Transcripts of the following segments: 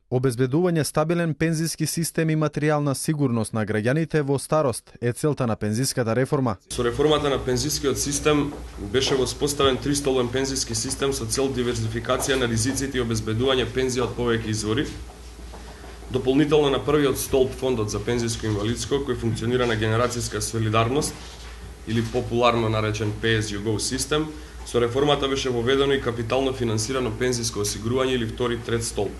Обезбедување стабилен пензиски систем и материјална сигурност на граѓаните во старост е целта на пензиската реформа. Со реформата на пензискиот систем беше воспоставен тристолен пензиски систем со цел диверзификација на ризиците и обезбедување пензија од повеќе извори. Дополнително на првиот столб фондот за пензиско инвалидско, кој функционира на генерацијска солидарност или популарно наречен Pay as you go систем, со реформата беше воведено и капитално финансирано пензиско осигурување или втори трет столб.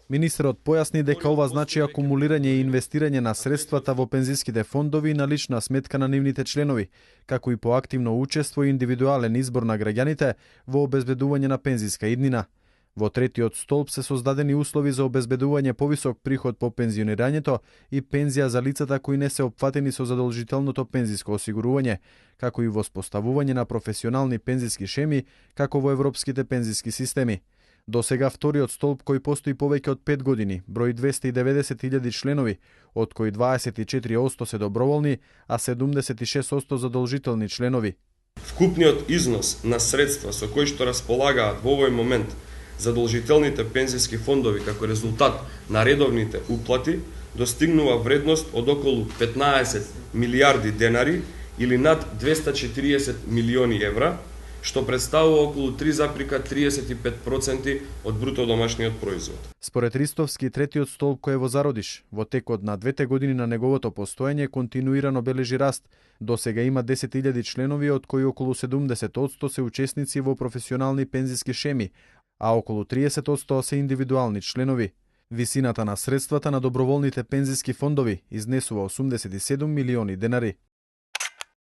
Министерот појасни дека ова значи акумулирање и инвестирање на средствата во пензиските фондови на лична сметка на нивните членови, како и поактивно учество и индивидуален избор на граѓаните во обезбедување на пензиска иднина. Во третиот столб се создадени услови за обезбедување повисок приход по пензионирањето и пензија за лицата кои не се опфатени со задолжителното пензиско осигурување, како и воспоставување на професионални пензиски шеми, како во европските пензиски системи. До сега вториот столб, кој постои повеќе од 5 години, брои 290.000 членови, од кои 24% се доброволни, а 76% задолжителни членови. Вкупниот износ на средства со кои што располагаат во овој момент задолжителните пензиски фондови како резултат на редовните уплати достигнува вредност од околу 15 милиарди денари или над 240 милиони евра, што представува околу 3,35% од бруто домашниот производ. Според Ристовски, третиот столб кој е во зародиш, во текот на 2 години на неговото постоење континуирано бележи раст. До сега има 10.000 членови, од кои околу 70% се учесници во професионални пензиски шеми, а околу 30% се индивидуални членови. Висината на средствата на доброволните пензиски фондови изнесува 87 милиони денари.